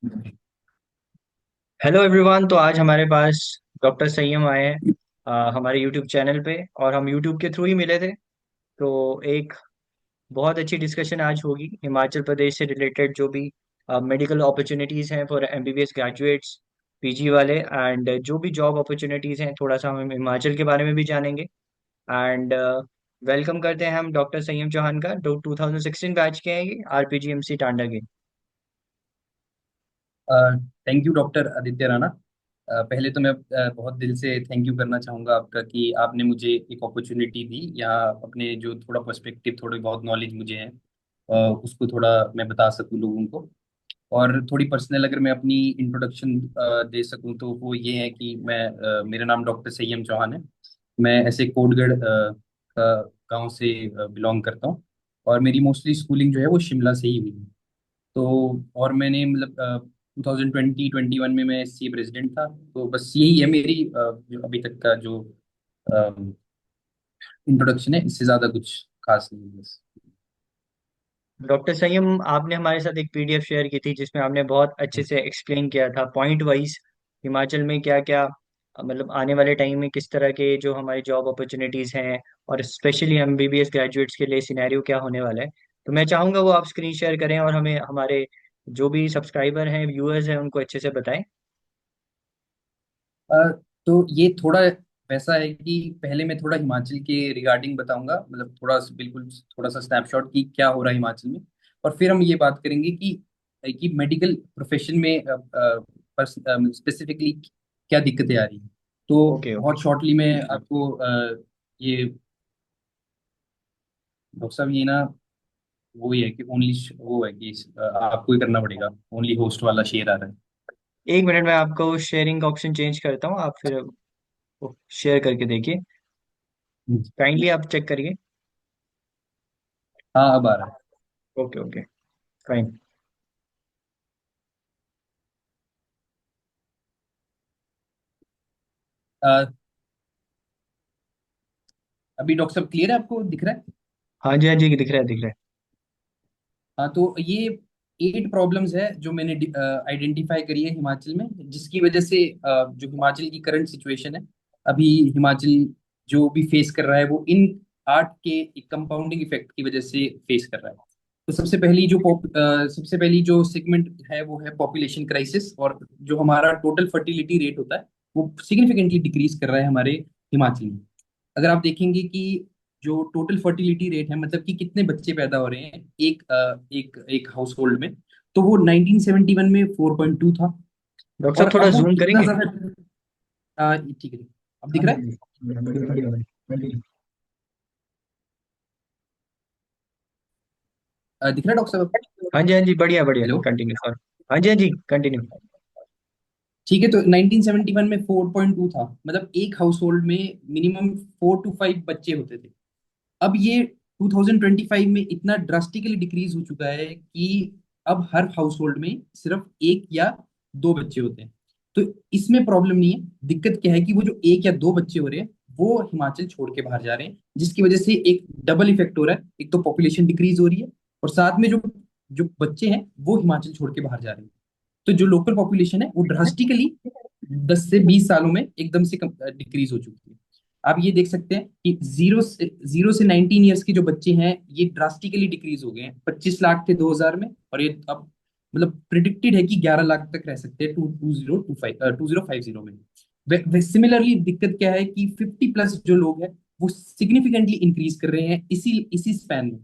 Hello everyone. तो आज हमारे पास डॉक्टर संयम आए हैं हमारे यूट्यूब चैनल पे। और हम यूट्यूब के थ्रू ही मिले थे। तो एक बहुत अच्छी डिस्कशन आज होगी हिमाचल प्रदेश से रिलेटेड, जो भी मेडिकल अपॉर्चुनिटीज़ हैं फॉर एमबीबीएस ग्रेजुएट्स, पीजी वाले, एंड जो भी जॉब अपॉर्चुनिटीज़ हैं, थोड़ा सा हम हिमाचल के बारे में भी जानेंगे। एंड वेलकम करते हैं हम डॉक्टर संयम चौहान का। 2016 बैच के हैं ये, आरपीजीएमसी टांडा के। Thank you doctor Aditya Rana. पहले तो मैं बहुत दिल से थैंक यू करना चाहूँगा आपका कि आपने मुझे एक अपॉर्चुनिटी दी यहाँ अपने जो थोड़ा पर्सपेक्टिव थोड़ी बहुत नॉलेज मुझे है उसको थोड़ा मैं बता सकूँ लोगों को। और थोड़ी पर्सनल अगर मैं अपनी इंट्रोडक्शन दे सकूँ तो वो ये है कि मेरा नाम डॉक्टर सय्यम चौहान है। मैं ऐसे कोटगढ़ गांव से बिलोंग करता हूँ। और मेरी मोस्टली स्कूलिंग जो है वो शिमला से ही हुई है। तो और मैंने मतलब 2020-21 में मैं सी प्रेसिडेंट था। तो बस यही है मेरी जो अभी तक का जो इंट्रोडक्शन है, इससे ज्यादा कुछ खास नहीं है बस। डॉक्टर संयम, आपने हमारे साथ एक पीडीएफ शेयर की थी जिसमें आपने बहुत अच्छे से एक्सप्लेन किया था पॉइंट वाइज हिमाचल में क्या क्या मतलब आने वाले टाइम में किस तरह के जो हमारी जॉब अपॉर्चुनिटीज हैं, और स्पेशली एमबीबीएस ग्रेजुएट्स के लिए सिनेरियो क्या होने वाला है। तो मैं चाहूंगा वो आप स्क्रीन शेयर करें और हमें हमारे जो भी सब्सक्राइबर हैं, व्यूअर्स हैं, उनको अच्छे से बताएं। अ, तो ये थोड़ा वैसा है कि पहले मैं थोड़ा हिमाचल के रिगार्डिंग बताऊंगा, मतलब बिल्कुल थोड़ा सा स्नैपशॉट कि क्या हो रहा है हिमाचल में। और फिर हम ये बात करेंगे कि मेडिकल प्रोफेशन में स्पेसिफिकली क्या दिक्कतें आ रही हैं। तो ओके ओके। बहुत शॉर्टली मैं आपको ये डॉक्टर साहब ये ना वो ही है कि ओनली वो है कि आपको ही करना पड़ेगा, ओनली होस्ट वाला शेयर आ रहा है। एक मिनट में आपको शेयरिंग का ऑप्शन चेंज करता हूँ, आप फिर शेयर करके देखिए। हम्म। काइंडली आप चेक करिए। हाँ अब आ रहा ओके ओके, फाइन। है। अभी डॉक्टर साहब क्लियर है, आपको दिख रहा है? हाँ जी हाँ जी, दिख रहा है दिख रहा है। हाँ तो ये 8 प्रॉब्लम्स है जो मैंने आइडेंटिफाई करी है हिमाचल में, जिसकी वजह से जो हिमाचल की करंट सिचुएशन है अभी, हिमाचल जो भी फेस कर रहा है वो इन 8 के एक कंपाउंडिंग इफेक्ट की वजह से फेस कर रहा है। तो सबसे पहली जो सेगमेंट है वो है पॉपुलेशन क्राइसिस। और जो हमारा टोटल फर्टिलिटी रेट होता है वो सिग्निफिकेंटली डिक्रीज कर रहा है हमारे हिमाचल में। अगर आप देखेंगे कि जो टोटल फर्टिलिटी रेट है, मतलब कि कितने बच्चे पैदा हो रहे हैं एक एक हाउस होल्ड में, तो वो 1971 में 4.2 था। डॉक्टर और साहब थोड़ा अब वो जूम इतना करेंगे। ज्यादा ठीक है, अब दिख हाँ रहा है? जी, बढ़िया बढ़िया। दिख रहा है डॉक्टर साहब? हाँ जी हाँ जी, बढ़िया बढ़िया, हेलो। Continue sir. हाँ जी हाँ जी, कंटिन्यू। ठीक है, तो 1971 में 4.2 था, मतलब एक हाउस होल्ड में मिनिमम 4 to 5 बच्चे होते थे। अब ये 2025 में इतना ड्रास्टिकली डिक्रीज हो चुका है कि अब हर हाउस होल्ड में सिर्फ एक या दो बच्चे होते हैं। तो इसमें प्रॉब्लम नहीं है, दिक्कत क्या है कि वो जो एक या दो बच्चे हो रहे हैं वो हिमाचल छोड़ के बाहर जा रहे हैं, जिसकी वजह से एक डबल इफेक्ट हो रहा है। एक तो पॉपुलेशन डिक्रीज हो रही है और साथ में जो जो बच्चे हैं वो हिमाचल छोड़ के बाहर जा रहे हैं। तो जो लोकल पॉपुलेशन है वो ड्रास्टिकली 10 से 20 सालों में एकदम से डिक्रीज हो चुकी है। आप ये देख सकते हैं कि जीरो से 19 ईयर्स के जो बच्चे हैं ये ड्रास्टिकली डिक्रीज हो गए हैं। 25 लाख थे 2000 में, और ये अब मतलब प्रिडिक्टेड है कि 11 लाख तक रह सकते हैं 2050 में। सिमिलरली दिक्कत क्या है कि 50+ जो लोग हैं वो सिग्निफिकेंटली इंक्रीज कर रहे हैं इसी इसी स्पैन में।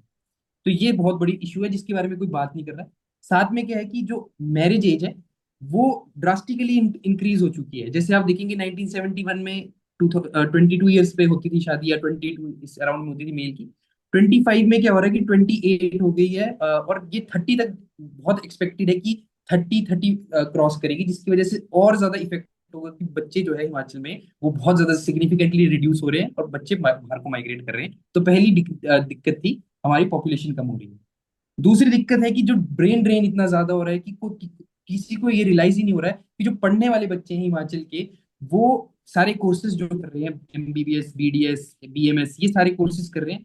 तो ये बहुत बड़ी इशू है जिसके बारे में कोई बात नहीं कर रहा है। साथ में क्या है कि जो मैरिज एज है वो ड्रास्टिकली इंक्रीज हो चुकी है। जैसे आप देखेंगे 1971 में 22 ईयर्स पे होती थी शादी, या 22 इस अराउंड में होती थी मेल की। 25 में क्या हो रहा है कि 28 हो गई है, और ये 30 तक बहुत एक्सपेक्टेड है कि 30 क्रॉस करेगी, जिसकी वजह से और ज्यादा इफेक्ट होगा कि बच्चे जो है हिमाचल में वो बहुत ज्यादा सिग्निफिकेंटली रिड्यूस हो रहे हैं और बच्चे बाहर को माइग्रेट कर रहे हैं। तो पहली दिक्कत थी हमारी पॉपुलेशन कम हो रही है। दूसरी दिक्कत है कि जो ब्रेन ड्रेन इतना ज्यादा हो रहा है किसी को ये रियलाइज ही नहीं हो रहा है कि जो पढ़ने वाले बच्चे हैं हिमाचल के, वो सारे कोर्सेज जो कर रहे हैं, एमबीबीएस, बीडीएस, बीएमएस, ये सारे कोर्सेज कर रहे हैं।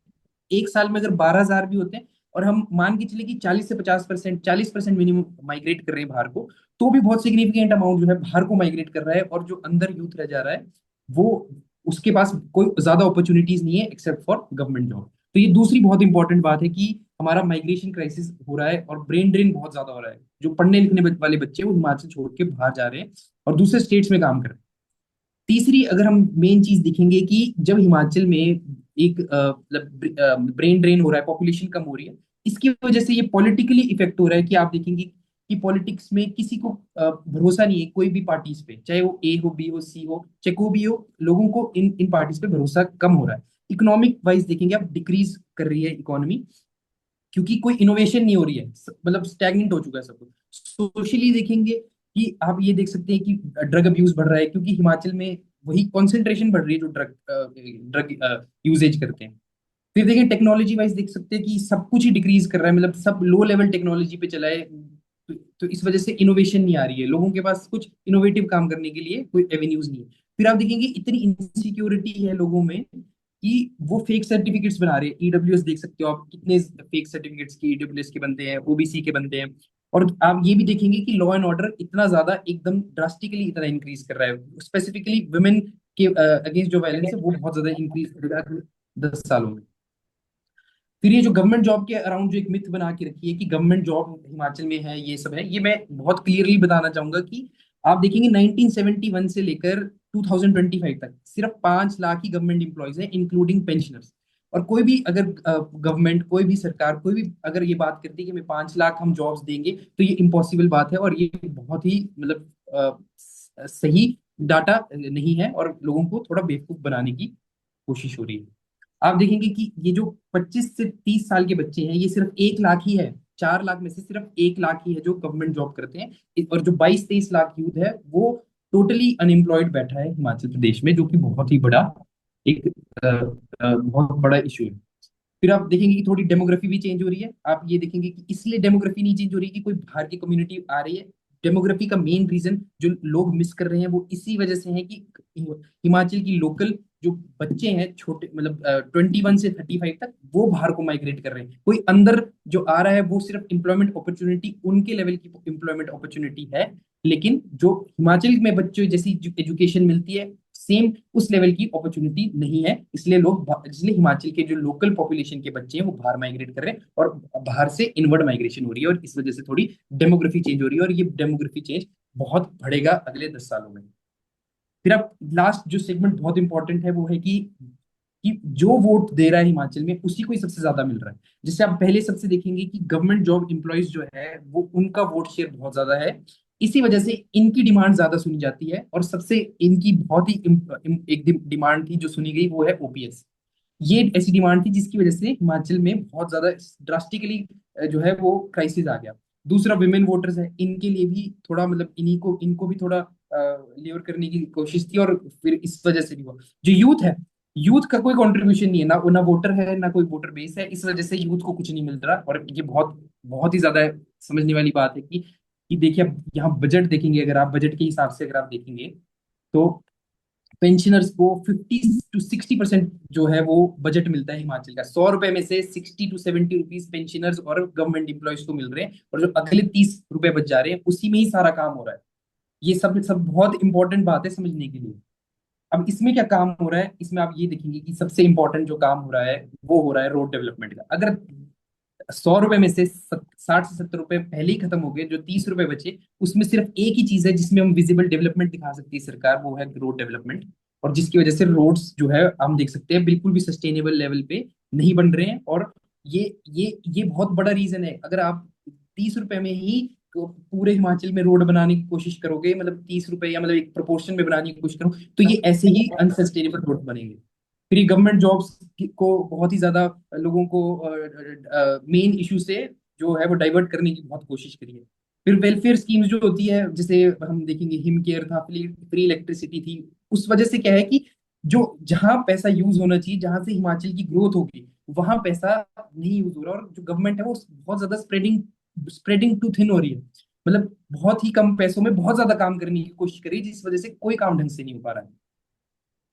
एक साल में अगर 12,000 भी होते हैं और हम मान के चले कि 40 से 50%, 40% मिनिमम माइग्रेट कर रहे हैं बाहर को, तो भी बहुत सिग्निफिकेंट अमाउंट जो है बाहर को माइग्रेट कर रहा है, और जो अंदर यूथ रह जा रहा है वो, उसके पास कोई ज्यादा अपॉर्चुनिटीज नहीं है एक्सेप्ट फॉर गवर्नमेंट जॉब। तो ये दूसरी बहुत इंपॉर्टेंट बात है कि हमारा माइग्रेशन क्राइसिस हो रहा है और ब्रेन ड्रेन बहुत ज्यादा हो रहा है। जो पढ़ने लिखने वाले बच्चे हैं, वो हिमाचल छोड़ के बाहर जा रहे हैं और दूसरे स्टेट्स में काम कर रहे हैं। तीसरी अगर हम मेन चीज देखेंगे कि जब हिमाचल में एक मतलब ब्रेन ड्रेन हो रहा है, पॉपुलेशन कम हो रही है, इसकी वजह से ये पॉलिटिकली इफेक्ट हो रहा है कि आप देखेंगे कि पॉलिटिक्स में किसी को भरोसा नहीं है कोई भी पार्टीज पे, चाहे वो ए हो, बी हो, सी हो, चाहे कोई भी हो, लोगों को इन इन पार्टीज पे भरोसा कम हो रहा है। इकोनॉमिक वाइज देखेंगे आप, डिक्रीज कर रही है इकोनॉमी, क्योंकि कोई इनोवेशन नहीं हो रही है, मतलब स्टैग्नेंट हो चुका है सब कुछ। सोशली देखेंगे कि आप ये देख सकते हैं कि ड्रग अब्यूज बढ़ रहा है, क्योंकि हिमाचल में वही कॉन्सेंट्रेशन बढ़ रही है जो ड्रग ड्रग यूजेज करते हैं। फिर देखिए टेक्नोलॉजी वाइज देख सकते हैं कि सब कुछ ही डिक्रीज कर रहा है, मतलब सब लो लेवल टेक्नोलॉजी पे चला है। तो इस वजह से इनोवेशन नहीं आ रही है, लोगों के पास कुछ इनोवेटिव काम करने के लिए कोई एवेन्यूज नहीं है। फिर आप देखेंगे इतनी इनसिक्योरिटी है लोगों में कि वो फेक सर्टिफिकेट्स बना रहे हैं। ईडब्ल्यूएस देख सकते हो आप, कितने फेक सर्टिफिकेट्स की ईडब्ल्यूएस के बनते हैं, ओबीसी के बनते हैं। और आप ये भी देखेंगे कि लॉ एंड ऑर्डर इतना ज्यादा एकदम ड्रास्टिकली इतना इंक्रीज कर रहा है, स्पेसिफिकली वुमेन के अगेंस्ट जो वायलेंस है वो बहुत ज्यादा इंक्रीज करेगा 10 सालों में। फिर ये जो गवर्नमेंट जॉब के अराउंड जो एक मिथ बना के रखी है कि गवर्नमेंट जॉब हिमाचल में है, ये सब है, ये मैं बहुत क्लियरली बताना चाहूंगा कि आप देखेंगे 1971 से लेकर 2025 तक सिर्फ 5 लाख ही गवर्नमेंट इंप्लॉयज हैं, इंक्लूडिंग पेंशनर्स। और कोई भी अगर गवर्नमेंट, कोई भी सरकार, कोई भी अगर ये बात करती है कि हमें 5 लाख हम जॉब्स देंगे, तो ये इम्पॉसिबल बात है, और ये बहुत ही मतलब सही डाटा नहीं है, और लोगों को थोड़ा बेवकूफ बनाने की कोशिश हो रही है। आप देखेंगे कि ये जो 25 से 30 साल के बच्चे हैं, ये सिर्फ 1 लाख ही है, 4 लाख में से सिर्फ 1 लाख ही है जो गवर्नमेंट जॉब करते हैं, और जो 22-23 लाख यूथ है वो टोटली अनएम्प्लॉयड बैठा है हिमाचल प्रदेश में, जो कि बहुत ही बड़ा एक बहुत बड़ा इशू है। फिर आप देखेंगे कि थोड़ी डेमोग्राफी भी चेंज हो रही है। आप ये देखेंगे कि इसलिए डेमोग्राफी नहीं चेंज हो रही कि कोई बाहर की कम्युनिटी आ रही है। डेमोग्राफी का मेन रीजन जो लोग मिस कर रहे हैं वो इसी वजह से है कि हिमाचल की लोकल जो बच्चे हैं, छोटे मतलब 21 से 35 तक, वो बाहर को माइग्रेट कर रहे हैं। कोई अंदर जो आ रहा है वो सिर्फ एम्प्लॉयमेंट अपॉर्चुनिटी, उनके लेवल की एम्प्लॉयमेंट अपॉर्चुनिटी है, लेकिन जो हिमाचल में बच्चों जैसी एजुकेशन मिलती है सेम उस लेवल की अपॉर्चुनिटी नहीं है। इसलिए इसलिए हिमाचल के जो लोकल पॉपुलेशन के बच्चे हैं वो बाहर माइग्रेट कर रहे हैं, और बाहर से इनवर्ड माइग्रेशन हो रही है, और इस वजह से थोड़ी डेमोग्राफी चेंज हो रही है, और ये डेमोग्राफी चेंज बहुत बढ़ेगा अगले 10 सालों में। फिर अब लास्ट जो सेगमेंट बहुत इंपॉर्टेंट है वो है कि जो वोट दे रहा है हिमाचल में उसी को ही सबसे ज्यादा मिल रहा है। जिससे आप पहले सबसे देखेंगे कि गवर्नमेंट जॉब एम्प्लॉयज जो है वो उनका वोट शेयर बहुत ज्यादा है। इसी वजह से इनकी डिमांड ज्यादा सुनी जाती है, और सबसे इनकी बहुत ही एक डिमांड थी जो सुनी गई, वो है ओपीएस। ये ऐसी डिमांड थी जिसकी वजह से हिमाचल में बहुत ज्यादा ड्रास्टिकली जो है वो क्राइसिस आ गया। दूसरा विमेन वोटर्स है, इनके लिए भी थोड़ा मतलब इनको भी थोड़ा लेवर करने की कोशिश थी, और फिर इस वजह से भी हुआ। जो यूथ है, यूथ का कोई कंट्रीब्यूशन नहीं है, ना ना वोटर है ना कोई वोटर बेस है, इस वजह से यूथ को कुछ नहीं मिल रहा। और ये बहुत बहुत ही ज्यादा समझने वाली बात है कि देखिए अब यहाँ बजट देखेंगे, अगर आप बजट के हिसाब से अगर आप देखेंगे तो पेंशनर्स को 50 से 60% जो है वो बजट मिलता है हिमाचल का। 100 रुपए में से 60 to 70 रुपीज पेंशनर्स और गवर्नमेंट इंप्लॉयज को मिल रहे हैं, और जो अगले 30 रुपए बच जा रहे हैं उसी में ही सारा काम हो रहा है। ये सब सब बहुत इंपॉर्टेंट बात है समझने के लिए। अब इसमें क्या काम हो रहा है, इसमें आप ये देखेंगे कि सबसे इंपॉर्टेंट जो काम हो रहा है वो हो रहा है रोड डेवलपमेंट का। अगर 100 रुपए में से 60 से 70 रुपए पहले ही खत्म हो गए, जो 30 रुपए बचे उसमें सिर्फ एक ही चीज है जिसमें हम विजिबल डेवलपमेंट दिखा सकती है सरकार, वो है रोड डेवलपमेंट। और जिसकी वजह से रोड्स जो है हम देख सकते हैं बिल्कुल भी सस्टेनेबल लेवल पे नहीं बन रहे हैं। और ये बहुत बड़ा रीजन है। अगर आप 30 रुपए में ही तो पूरे हिमाचल में रोड बनाने की कोशिश करोगे, मतलब 30 रुपए या मतलब एक प्रोपोर्शन में बनाने की कोशिश करो, तो ये ऐसे ही अनसस्टेनेबल रोड बनेंगे। फिर ये गवर्नमेंट जॉब्स को बहुत ही ज्यादा लोगों को मेन इशू से जो है वो डाइवर्ट करने की बहुत कोशिश करी है। फिर वेलफेयर स्कीम्स जो होती है, जैसे हम देखेंगे हिम केयर था, फ्री फ्री इलेक्ट्रिसिटी थी, उस वजह से क्या है कि जो जहां पैसा यूज होना चाहिए, जहां से हिमाचल की ग्रोथ होगी, वहां पैसा नहीं यूज हो रहा, और जो गवर्नमेंट है वो बहुत ज्यादा स्प्रेडिंग स्प्रेडिंग टू थिन हो रही है। मतलब बहुत ही कम पैसों में बहुत ज्यादा काम करने की कोशिश करी, जिस वजह से कोई काम ढंग से नहीं हो पा रहा है।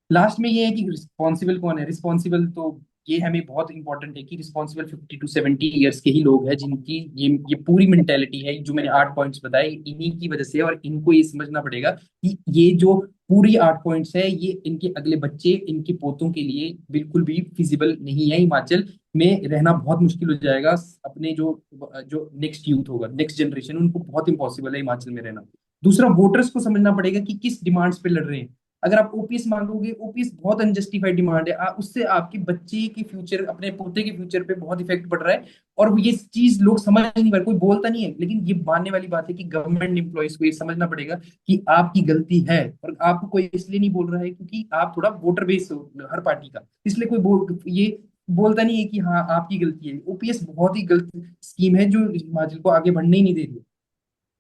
लास्ट में ये है कि रिस्पॉन्सिबल कौन है। रिस्पॉन्सिबल तो ये हमें बहुत इंपॉर्टेंट है कि रिस्पॉन्सिबल 50 to 70 ईयर्स के ही लोग हैं जिनकी ये पूरी मेंटेलिटी है जो मैंने 8 पॉइंट्स बताए, इन्हीं की वजह से है। और इनको ये समझना पड़ेगा कि ये जो पूरी 8 पॉइंट्स है ये इनके अगले बच्चे, इनके पोतों के लिए बिल्कुल भी फिजिबल नहीं है। हिमाचल में रहना बहुत मुश्किल हो जाएगा। अपने जो जो नेक्स्ट यूथ होगा, नेक्स्ट जनरेशन, उनको बहुत इंपॉसिबल है हिमाचल में रहना। दूसरा, वोटर्स को समझना पड़ेगा कि किस डिमांड्स पे लड़ रहे हैं। अगर आप ओपीएस मांगोगे, ओपीएस बहुत अनजस्टिफाइड डिमांड है, उससे आपके बच्चे के फ्यूचर, अपने पोते के फ्यूचर पे बहुत इफेक्ट पड़ रहा है। और ये चीज लोग समझ नहीं पा रहे, कोई बोलता नहीं है, लेकिन ये मानने वाली बात है कि गवर्नमेंट एम्प्लॉयज को ये समझना पड़ेगा कि आपकी गलती है। और आपको कोई इसलिए नहीं बोल रहा है क्योंकि आप थोड़ा वोटर बेस हो हर पार्टी का, इसलिए कोई ये बोलता नहीं है कि हाँ आपकी गलती है। ओपीएस बहुत ही गलत स्कीम है जो हिमाचल को आगे बढ़ने ही नहीं दे रही।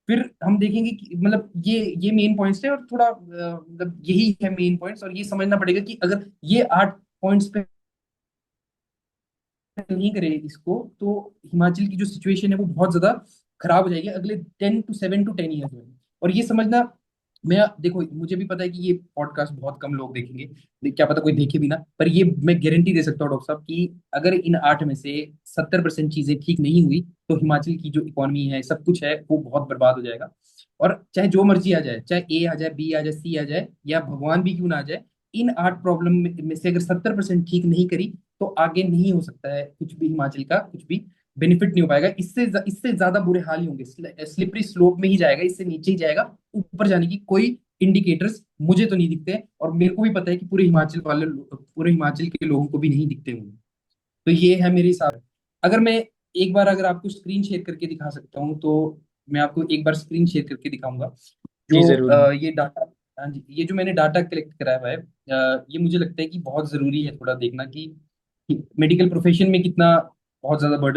फिर हम देखेंगे कि मतलब ये मेन पॉइंट्स है, और थोड़ा मतलब यही है मेन पॉइंट्स। और ये समझना पड़ेगा कि अगर ये 8 पॉइंट्स पे नहीं करे इसको, तो हिमाचल की जो सिचुएशन है वो बहुत ज्यादा खराब हो जाएगी अगले 10 to 7 to 10 ईयर्स में। और ये समझना, मैं देखो मुझे भी पता है कि ये पॉडकास्ट बहुत कम लोग देखेंगे, क्या पता कोई देखे भी ना, पर ये मैं गारंटी दे सकता हूँ डॉक्टर साहब कि अगर इन 8 में से 70% चीजें ठीक नहीं हुई, तो हिमाचल की जो इकोनॉमी है, सब कुछ है, वो बहुत बर्बाद हो जाएगा। और चाहे जो मर्जी आ जाए, चाहे ए आ जाए, बी आ जाए, सी आ जाए, या भगवान भी क्यों ना आ जाए, इन 8 प्रॉब्लम में से अगर 70% ठीक नहीं करी, तो आगे नहीं हो सकता है कुछ भी, हिमाचल का कुछ भी बेनिफिट नहीं हो पाएगा। इससे ज्यादा बुरे हाल ही होंगे, स्लिपरी स्लोप में ही जाएगा, इससे नीचे ही जाएगा। ऊपर जाने की कोई इंडिकेटर्स मुझे तो नहीं दिखते, और मेरे को भी पता है कि पूरे हिमाचल के लोगों को भी नहीं दिखते होंगे। तो ये है मेरे हिसाब से। अगर मैं एक बार अगर आपको स्क्रीन शेयर करके दिखा सकता हूँ, तो मैं आपको एक बार स्क्रीन शेयर करके दिखाऊंगा जी जो जरूर। ये डाटा। हाँ जी, ये जो मैंने डाटा कलेक्ट कराया हुआ है, ये मुझे लगता है कि बहुत जरूरी है थोड़ा देखना कि मेडिकल प्रोफेशन में कितना बहुत ज्यादा